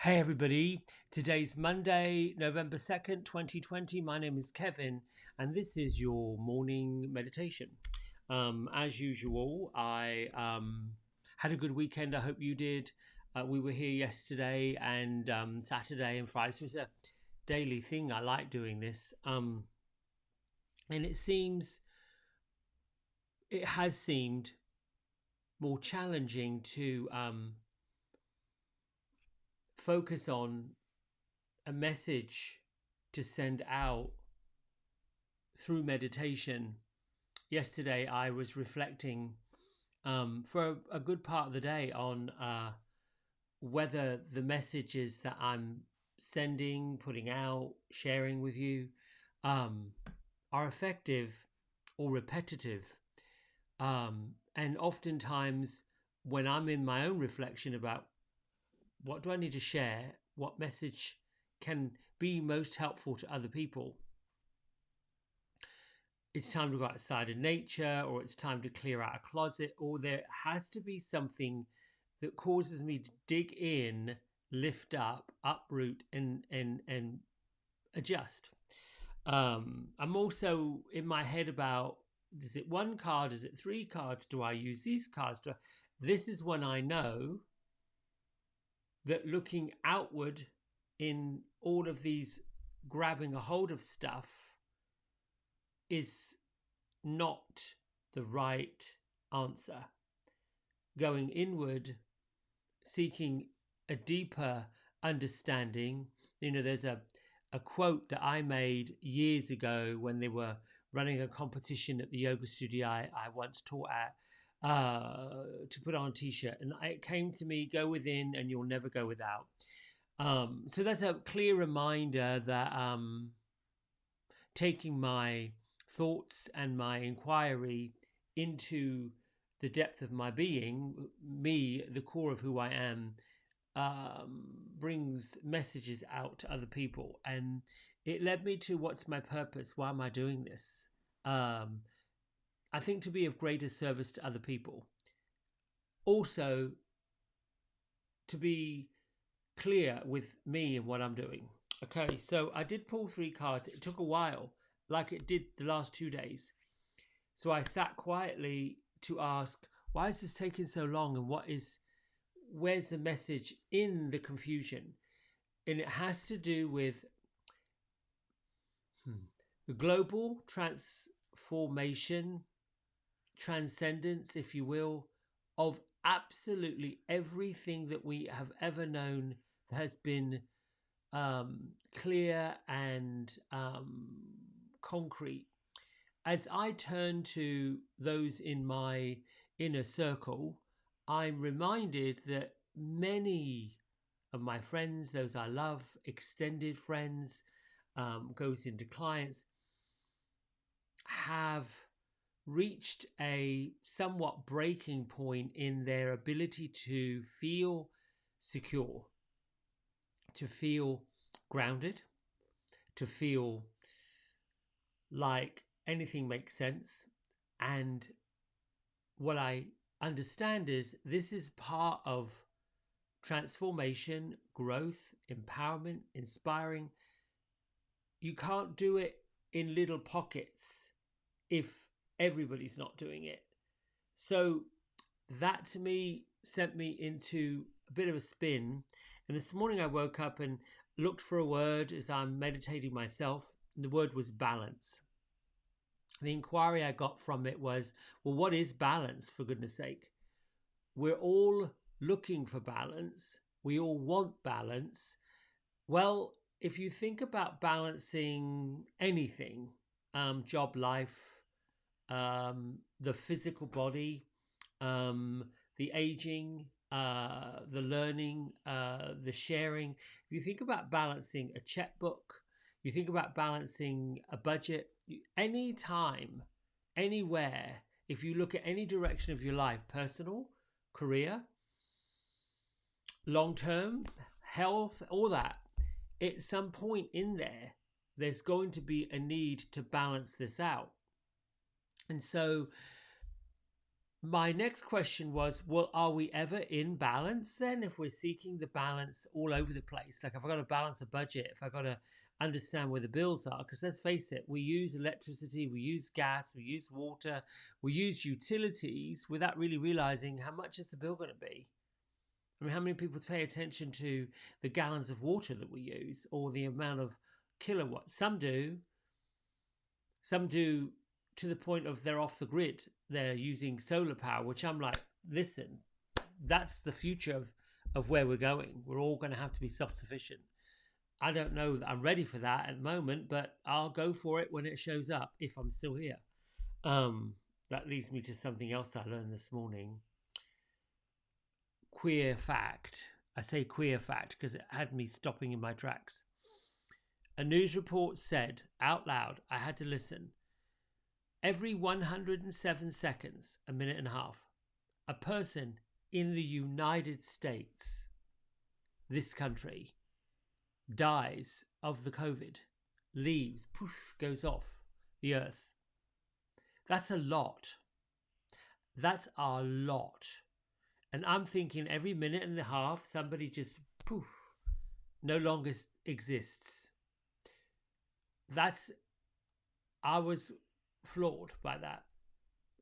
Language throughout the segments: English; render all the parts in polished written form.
Hey everybody, today's Monday, November 2nd, 2020. My name is Kevin and this is your morning meditation. As usual, I had a good weekend. I hope you did. We were here yesterday and Saturday and Friday. So it's a daily thing. I like doing this. And it has seemed more challenging to focus on a message to send out through meditation. Yesterday, I was reflecting for a good part of the day on whether the messages that I'm sending, putting out, sharing with you are effective or repetitive. And oftentimes, when I'm in my own reflection about what do I need to share, what message can be most helpful to other people, it's time to go outside in nature, or it's time to clear out a closet, or there has to be something that causes me to dig in, lift up, uproot, and adjust. I'm also in my head about, is it one card? Is it three cards? Do I use these cards? This is when I know that looking outward in all of these grabbing a hold of stuff is not the right answer. Going inward, seeking a deeper understanding. There's a quote that I made years ago when they were running a competition at the yoga studio I once taught at, to put on a t-shirt, and it came to me, go within and you'll never go without. So that's a clear reminder that taking my thoughts and my inquiry into the depth of my being, me, the core of who I am, brings messages out to other people. And it led me to, what's my purpose? Why am I doing this? I think to be of greater service to other people. Also, to be clear with me and what I'm doing. Okay, so I did pull three cards. It took a while, like it did the last 2 days. So I sat quietly to ask, why is this taking so long, and where's the message in the confusion? And it has to do with the global transformation, transcendence, if you will, of absolutely everything that we have ever known that has been clear and concrete. As I turn to those in my inner circle, I'm reminded that many of my friends, those I love, extended friends, goes into clients, have reached a somewhat breaking point in their ability to feel secure, to feel grounded, to feel like anything makes sense. And what I understand is this is part of transformation, growth, empowerment, inspiring. You can't do it in little pockets if everybody's not doing it. So that to me sent me into a bit of a spin. And this morning I woke up and looked for a word as I'm meditating myself. And the word was balance. The inquiry I got from it was, well, what is balance, for goodness sake? We're all looking for balance. We all want balance. Well, if you think about balancing anything, job, life, the physical body, the aging, the learning, the sharing. If you think about balancing a checkbook, you think about balancing a budget, any time, anywhere, if you look at any direction of your life, personal, career, long-term, health, all that, at some point in there, there's going to be a need to balance this out. And so my next question was, well, are we ever in balance then if we're seeking the balance all over the place? Like if I got to balance a budget, if I got to understand where the bills are, because let's face it, we use electricity, we use gas, we use water, we use utilities without really realizing how much is the bill going to be. I mean, how many people pay attention to the gallons of water that we use or the amount of kilowatts? Some do. Some do to the point of they're off the grid. They're using solar power, which I'm like, listen, that's the future of where we're going. We're all going to have to be self-sufficient. I don't know that I'm ready for that at the moment, but I'll go for it when it shows up if I'm still here. That leads me to something else I learned this morning. Queer fact. I say queer fact because it had me stopping in my tracks. A news report said out loud, I had to listen. Every 107 seconds, a minute and a half, a person in the United States, this country, dies of the COVID, leaves, poof, goes off the earth. That's a lot. That's a lot. And I'm thinking every minute and a half, somebody just poof, no longer exists. I was floored by that.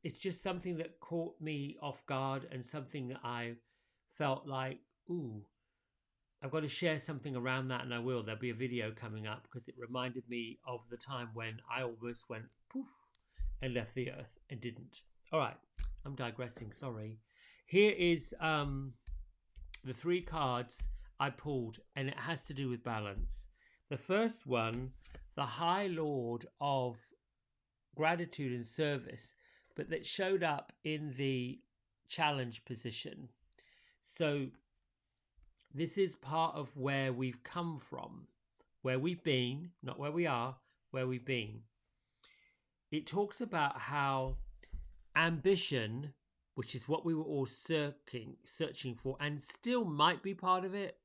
It's just something that caught me off guard and something that I felt like, ooh, I've got to share something around that, and I will. There'll be a video coming up because it reminded me of the time when I almost went poof and left the earth and didn't. All right, I'm digressing, sorry. Here is the 3 cards I pulled, and it has to do with balance. The first one, the High Lord of Gratitude and Service, but that showed up in the challenge position. So this is part of where we've come from, where we've been, not where we are, where we've been. It talks about how ambition, which is what we were all searching for, and still might be part of it,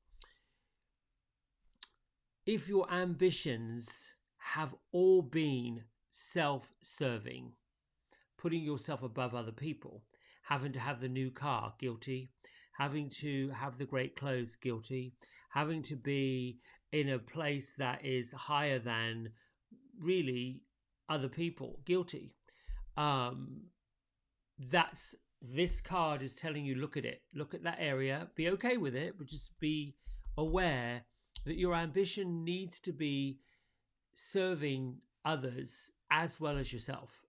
if your ambitions have all been self-serving, putting yourself above other people, having to have the new car, guilty, having to have the great clothes, guilty, having to be in a place that is higher than really other people, guilty. This card is telling you, look at it, look at that area, be okay with it, but just be aware that your ambition needs to be serving others as well as yourself.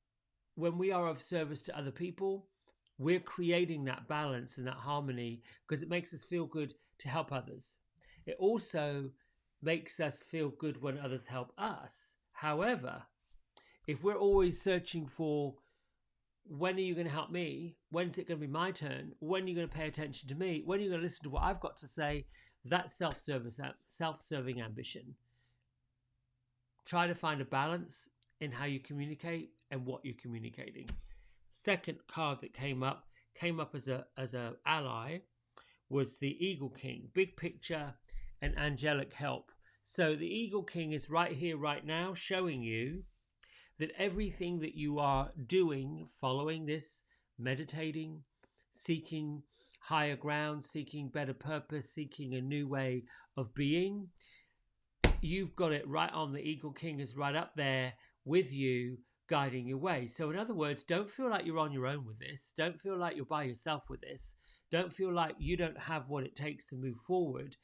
When we are of service to other people, we're creating that balance and that harmony because it makes us feel good to help others. It also makes us feel good when others help us. However, if we're always searching for, when are you going to help me? When's it going to be my turn? When are you going to pay attention to me? When are you going to listen to what I've got to say? That's self-serving ambition. Try to find a balance in how you communicate and what you're communicating. Second card that came up as a ally was the Eagle King, big picture and angelic help. So the Eagle King is right here, right now, showing you that everything that you are doing, following this, meditating, seeking higher ground, seeking better purpose, seeking a new way of being, you've got it right on. The Eagle King is right up there with you, guiding your way. So in other words, don't feel like you're on your own with this. Don't feel like you're by yourself with this. Don't feel like you don't have what it takes to move forward.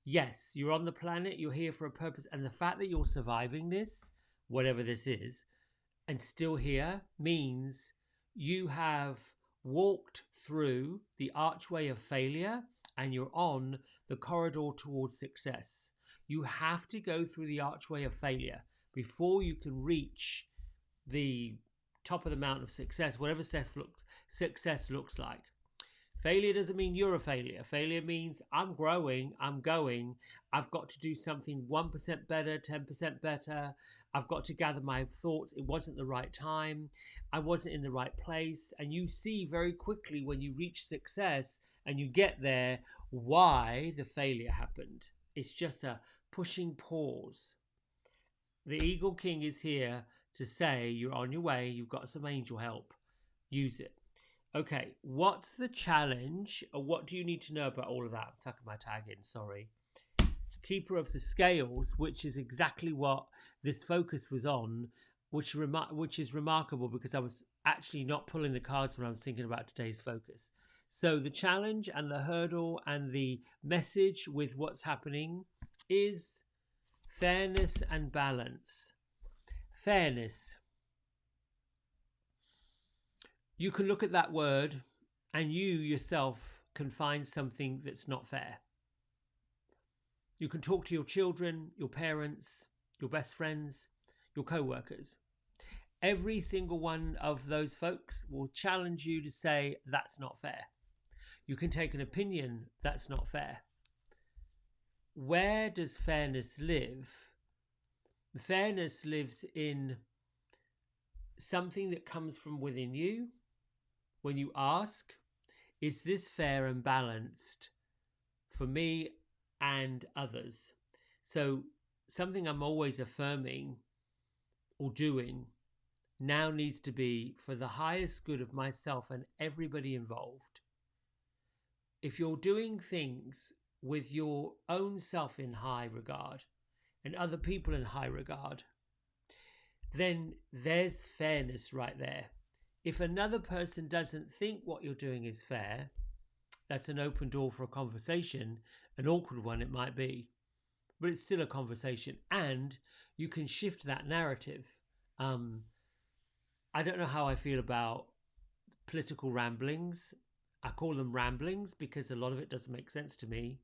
Yes, you're on the planet, you're here for a purpose. And the fact that you're surviving this, whatever this is, and still here means you have walked through the archway of failure and you're on the corridor towards success. You have to go through the archway of failure before you can reach the top of the mountain of success, whatever success looks like. Failure doesn't mean you're a failure. Failure means I'm growing, I'm going, I've got to do something 1% better, 10% better. I've got to gather my thoughts. It wasn't the right time. I wasn't in the right place. And you see very quickly when you reach success and you get there, why the failure happened. It's just a pushing pause. The Eagle King is here to say you're on your way. You've got some angel help. Use it. Okay, what's the challenge? Or what do you need to know about all of that? I'm tucking my tag in, sorry. Keeper of the Scales, which is exactly what this focus was on, which is remarkable because I was actually not pulling the cards when I was thinking about today's focus. So the challenge and the hurdle and the message with what's happening is fairness and balance. Fairness. You can look at that word and you yourself can find something that's not fair. You can talk to your children, your parents, your best friends, your co-workers. Every single one of those folks will challenge you to say that's not fair. You can take an opinion that's not fair. Where does fairness live? Fairness lives in something that comes from within you. When you ask, is this fair and balanced for me and others? So something I'm always affirming or doing now needs to be for the highest good of myself and everybody involved. If you're doing things with your own self in high regard and other people in high regard, then there's fairness right there. If another person doesn't think what you're doing is fair, that's an open door for a conversation, an awkward one it might be, but it's still a conversation, and you can shift that narrative. I don't know how I feel about political ramblings. I call them ramblings because a lot of it doesn't make sense to me.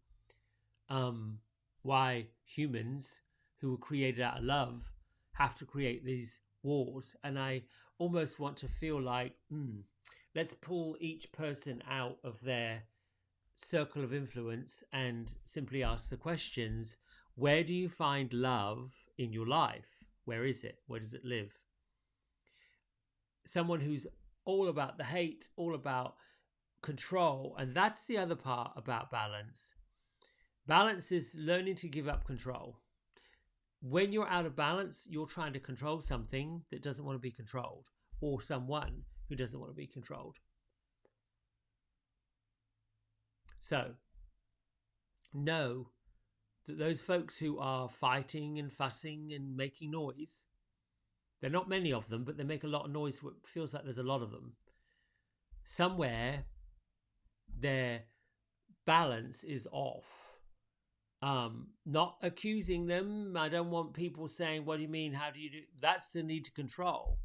Why humans who were created out of love have to create these wars. And I almost want to feel like, let's pull each person out of their circle of influence and simply ask the questions. Where do you find love in your life? Where is it? Where does it live? Someone who's all about the hate, all about control. And that's the other part about balance. Balance is learning to give up control. When you're out of balance, you're trying to control something that doesn't want to be controlled, or someone who doesn't want to be controlled. So, know that those folks who are fighting and fussing and making noise, there are not many of them, but they make a lot of noise. It feels like there's a lot of them. Somewhere, their balance is off. Not accusing them. I don't want people saying, what do you mean? How do you do? That's the need to control.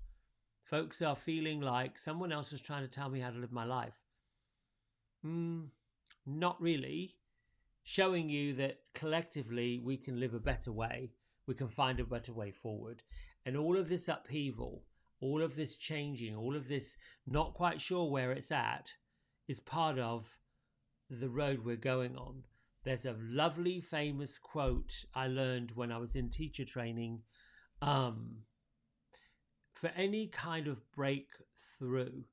Folks are feeling like someone else is trying to tell me how to live my life. Not really. Showing you that collectively we can live a better way. We can find a better way forward. And all of this upheaval, all of this changing, all of this not quite sure where it's at is part of the road we're going on. There's a lovely famous quote I learned when I was in teacher training. For any kind of breakthrough,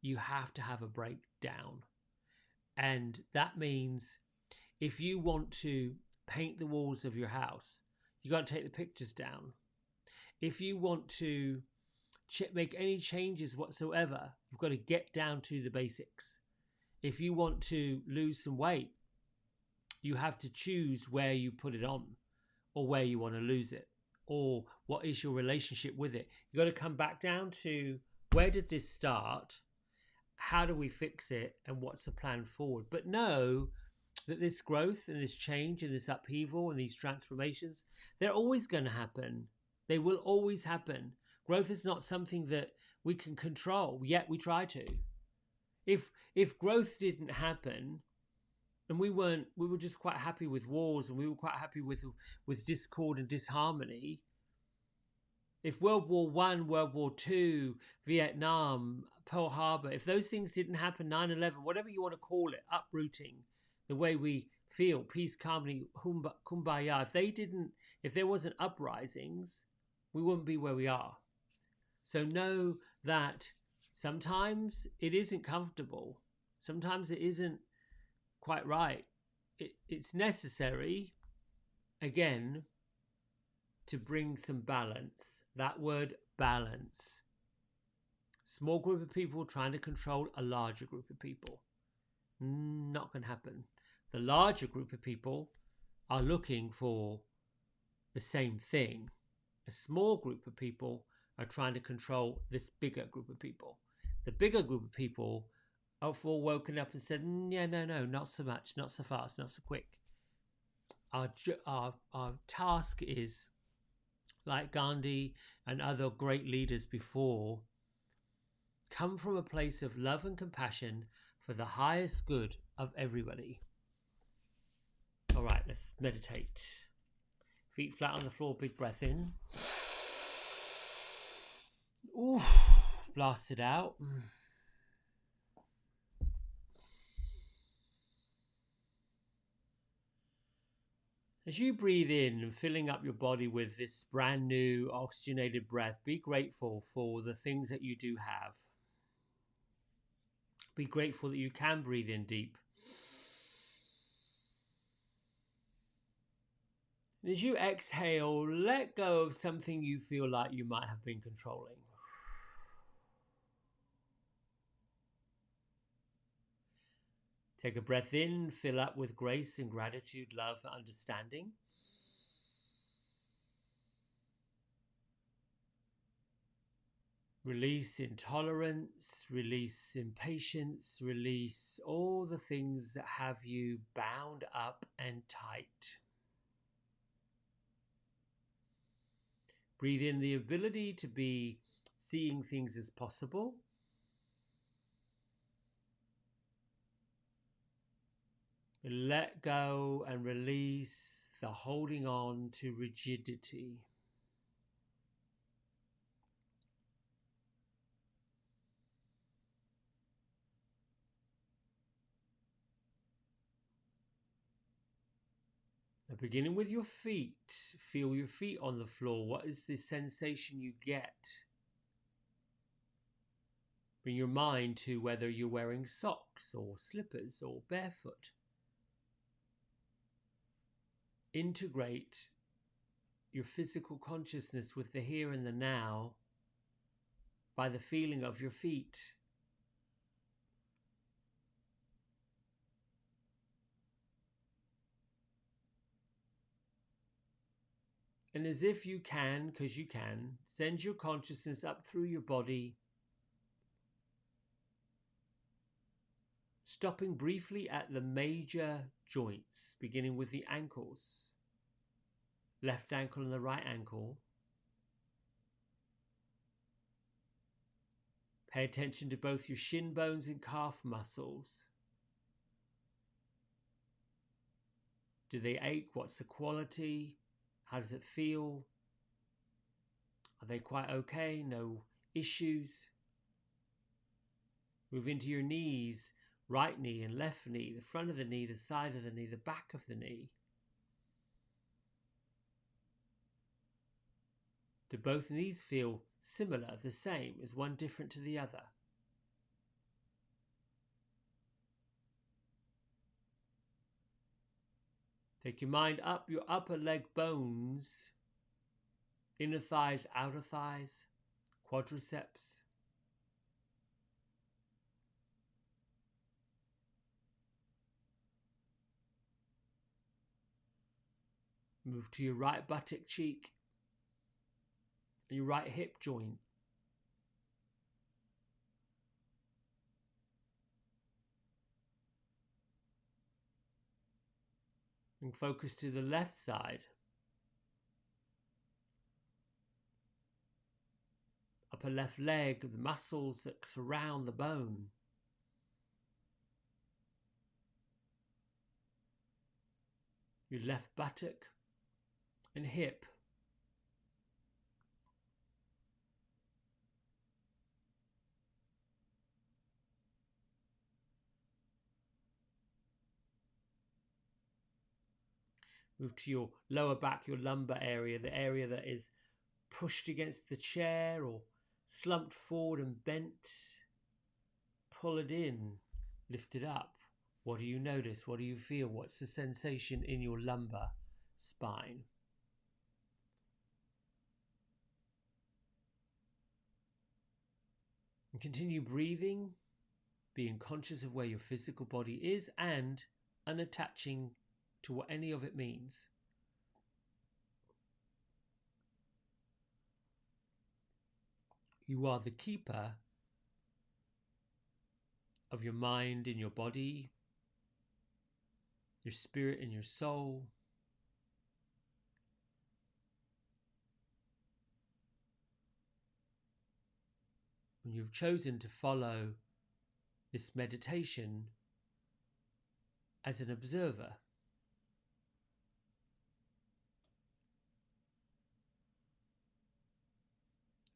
you have to have a breakdown. And that means if you want to paint the walls of your house, you got to take the pictures down. If you want to make any changes whatsoever, you've got to get down to the basics. If you want to lose some weight, you have to choose where you put it on, or where you want to lose it, or what is your relationship with it. You've got to come back down to where did this start? How do we fix it? And what's the plan forward? But know that this growth and this change and this upheaval and these transformations, they're always going to happen. They will always happen. Growth is not something that we can control, yet we try to. If growth didn't happen, and we were just quite happy with wars, and we were quite happy with discord and disharmony. If World War I, World War II, Vietnam, Pearl Harbor, if those things didn't happen, 9/11, whatever you want to call it, uprooting the way we feel, peace, harmony, kumbaya, if there wasn't uprisings, we wouldn't be where we are. So know that sometimes it isn't comfortable. Sometimes it isn't quite right. It's necessary, again, to bring some balance. That word balance. Small group of people trying to control a larger group of people. Not going to happen. The larger group of people are looking for the same thing. A small group of people are trying to control this bigger group of people. The bigger group of people have all woken up and said, yeah, no, not so much, not so fast, not so quick. Our task is, like Gandhi and other great leaders before, come from a place of love and compassion for the highest good of everybody. All right, let's meditate. Feet flat on the floor, big breath in. Ooh, blast it out. As you breathe in and filling up your body with this brand new oxygenated breath, be grateful for the things that you do have. Be grateful that you can breathe in deep. And as you exhale, let go of something you feel like you might have been controlling. Take a breath in, fill up with grace and gratitude, love, and understanding. Release intolerance, release impatience, release all the things that have you bound up and tight. Breathe in the ability to be seeing things as possible. Let go and release the holding on to rigidity. Now, beginning with your feet, feel your feet on the floor. What is the sensation you get? Bring your mind to whether you're wearing socks or slippers or barefoot. Integrate your physical consciousness with the here and the now by the feeling of your feet. And as if you can, because you can, send your consciousness up through your body, stopping briefly at the major joints, beginning with the ankles, left ankle and the right ankle. Pay attention to both your shin bones and calf muscles. Do they ache? What's the quality? How does it feel? Are they quite okay? No issues? Move into your knees, right knee and left knee, the front of the knee, the side of the knee, the back of the knee. Do both knees feel similar, the same? Is one different to the other? Take your mind up your upper leg bones, inner thighs, outer thighs, quadriceps. Move to your right buttock cheek, your right hip joint. And focus to the left side. Upper left leg, the muscles that surround the bone. Your left buttock and hip. Move to your lower back, your lumbar area, the area that is pushed against the chair or slumped forward and bent. Pull it in, lift it up. What do you notice? What do you feel? What's the sensation in your lumbar spine? And continue breathing, being conscious of where your physical body is and unattaching to what any of it means. You are the keeper of your mind and your body, your spirit and your soul. When you've chosen to follow this meditation as an observer,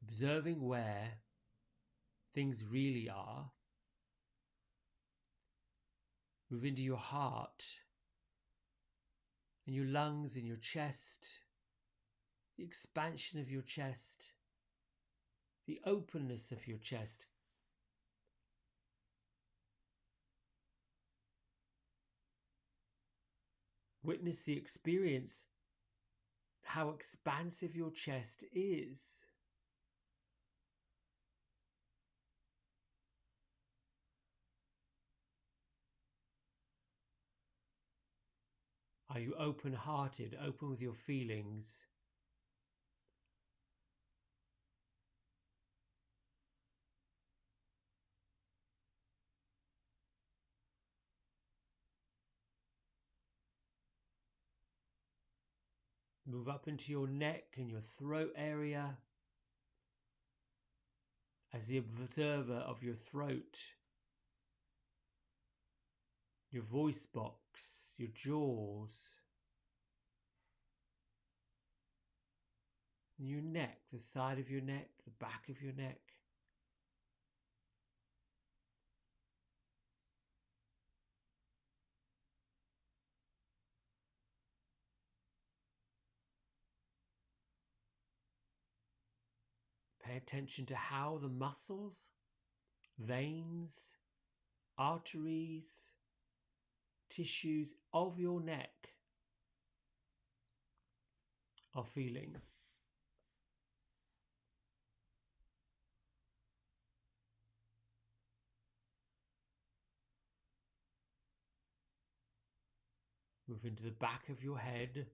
observing where things really are, move into your heart and your lungs and your chest, the expansion of your chest, the openness of your chest. Witness the experience, how expansive your chest is. Are you open-hearted, open with your feelings? Move up into your neck and your throat area as the observer of your throat, your voice box, your jaws, and your neck, the side of your neck, the back of your neck. Pay attention to how the muscles, veins, arteries, tissues of your neck are feeling. Move into the back of your head,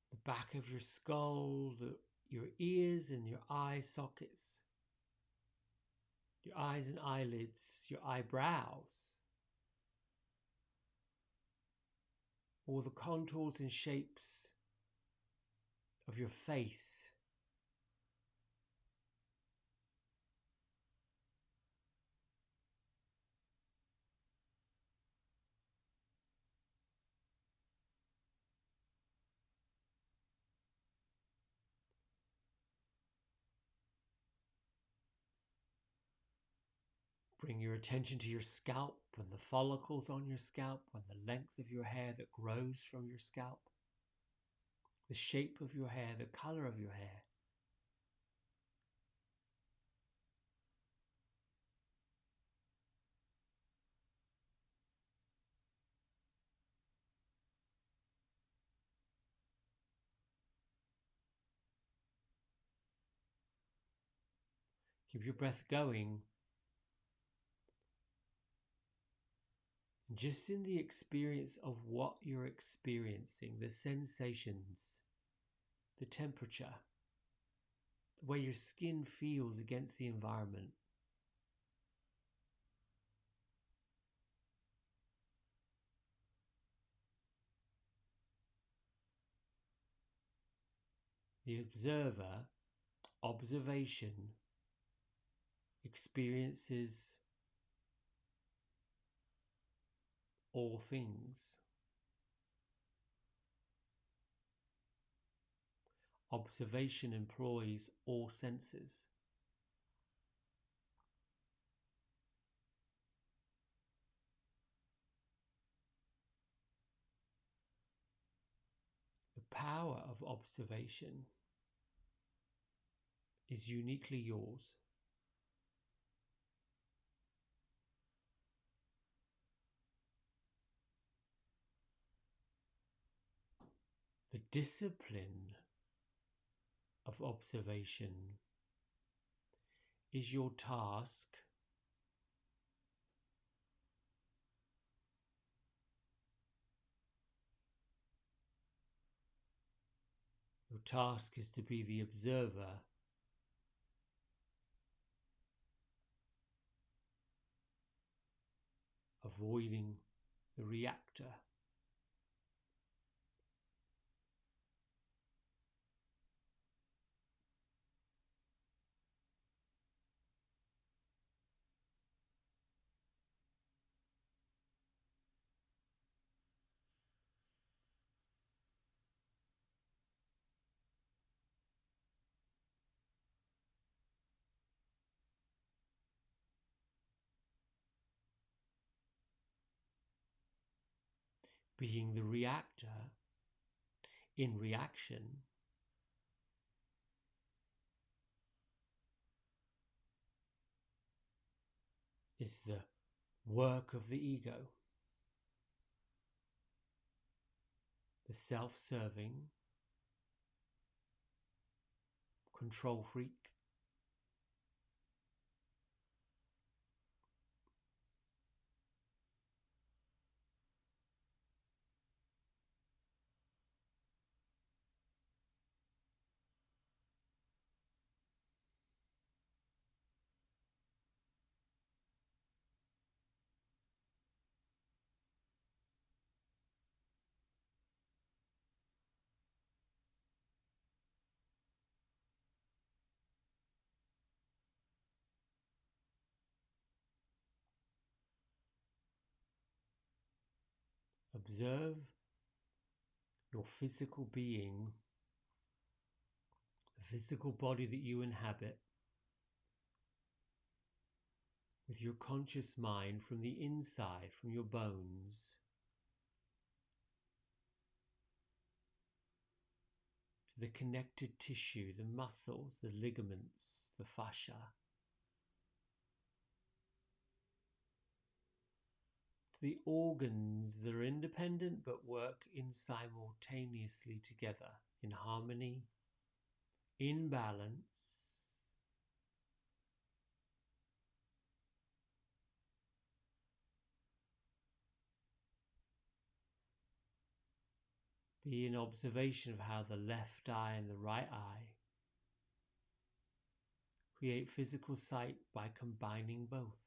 the back of your skull, your ears and your eye sockets, your eyes and eyelids, your eyebrows, all the contours and shapes of your face. Bring your attention to your scalp and the follicles on your scalp and the length of your hair that grows from your scalp, the shape of your hair, the color of your hair. Keep your breath going. Just in the experience of what you're experiencing, the sensations, the temperature, the way your skin feels against the environment. The observer, observation, experiences all things. Observation employs all senses. The power of observation is uniquely yours. The discipline of observation is your task your task is to be the observer, avoiding the reactor. Being the reactor in reaction is the work of the ego, the self-serving, control freak. Observe your physical being, the physical body that you inhabit, with your conscious mind from the inside, from your bones, to the connected tissue, the muscles, the ligaments, the fascia, to the organs that are independent but work in simultaneously together, in harmony, in balance. Be in observation of how the left eye and the right eye create physical sight by combining both.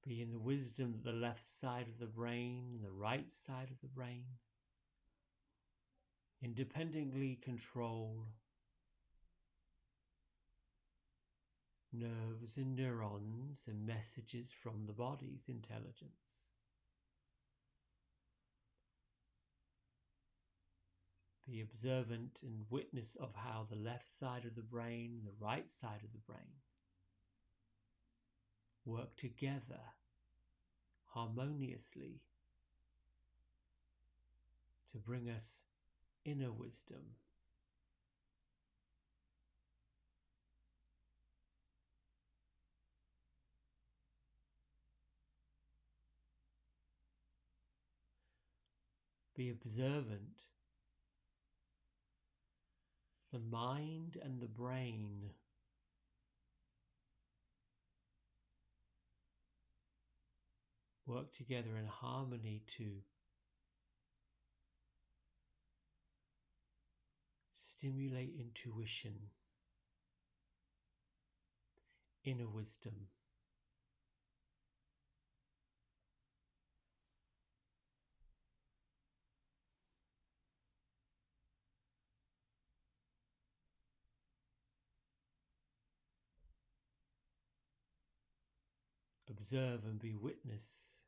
Be in the wisdom that the left side of the brain and the right side of the brain independently control nerves and neurons and messages from the body's intelligence. Be observant and witness of how the left side of the brain and the right side of the brain work together harmoniously to bring us inner wisdom. Be observant. The mind and the brain work together in harmony to stimulate intuition, inner wisdom. Observe and be witness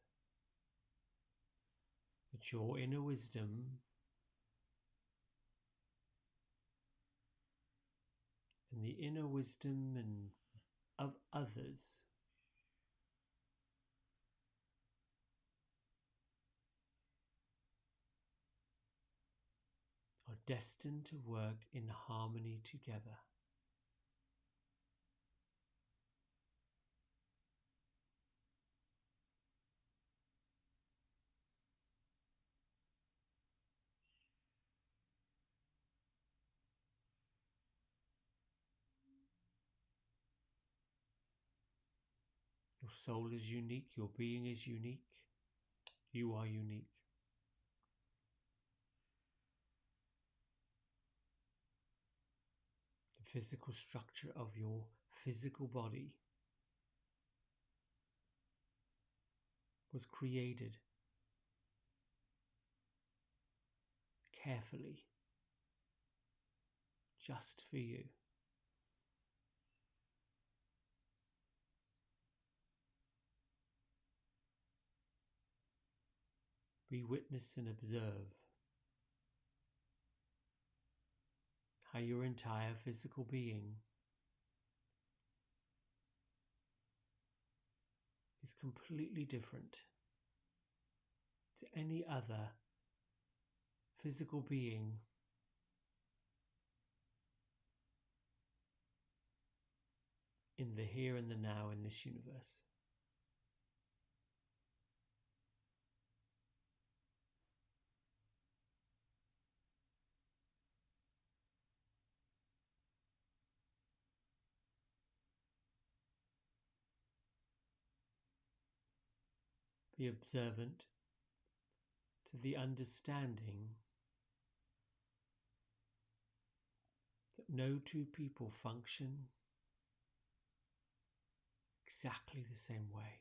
that your inner wisdom and the inner wisdom and of others are destined to work in harmony together. soul is unique. Your being is unique. You are unique. The physical structure of your physical body was created carefully just for you. Be witness and observe how your entire physical being is completely different to any other physical being in the here and the now in this universe. Be observant to the understanding that no two people function exactly the same way.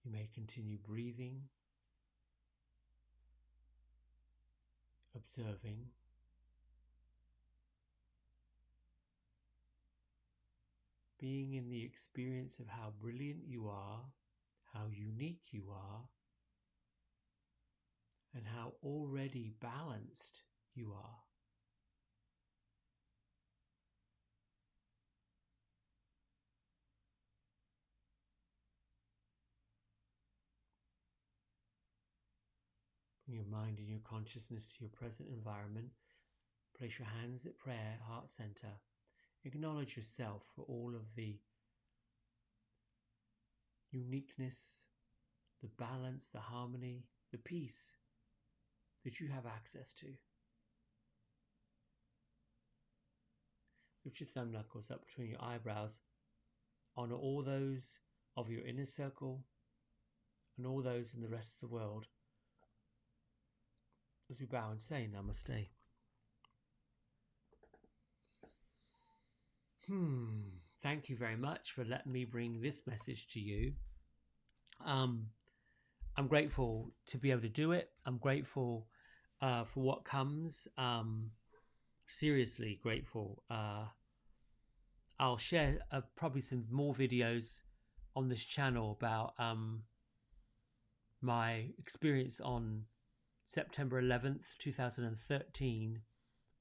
You may continue breathing, observing, being in the experience of how brilliant you are, how unique you are, and how already balanced you are. Bring your mind and your consciousness to your present environment. Place your hands at prayer, heart center. Acknowledge yourself for all of the uniqueness, the balance, the harmony, the peace that you have access to. Lift your thumb knuckles up between your eyebrows. Honor all those of your inner circle and all those in the rest of the world as we bow and say Namaste. Thank you very much for letting me bring this message to you. I'm grateful to be able to do it. I'm grateful for what comes. Seriously grateful. I'll share probably some more videos on this channel about my experience on September 11th, 2013,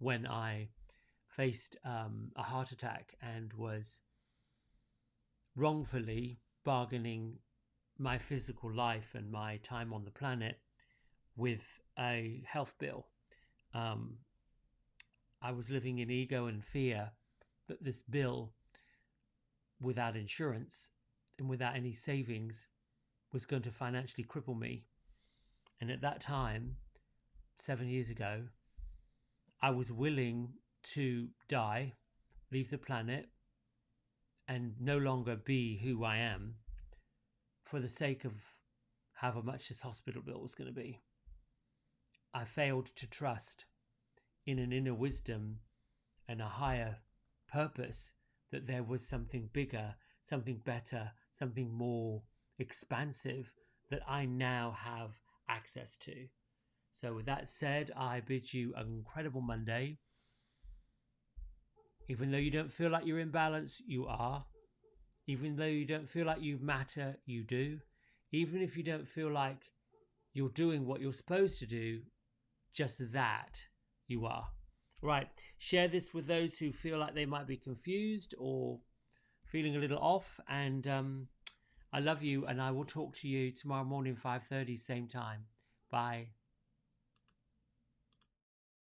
when I faced a heart attack and was wrongfully bargaining my physical life and my time on the planet with a health bill. I was living in ego and fear that this bill, without insurance and without any savings, was going to financially cripple me. And at that time, 7 years ago, I was willing to die, leave the planet, and no longer be who I am for the sake of however much this hospital bill was going to be. I failed to trust in an inner wisdom and a higher purpose that there was something bigger, something better, something more expansive that I now have access to. So with that said, I bid you an incredible Monday. Even though you don't feel like you're in balance, you are. Even though you don't feel like you matter, you do. Even if you don't feel like you're doing what you're supposed to do, just that, you are. Right, share this with those who feel like they might be confused or feeling a little off, and I love you, and I will talk to you tomorrow morning, 5:30, same time. Bye.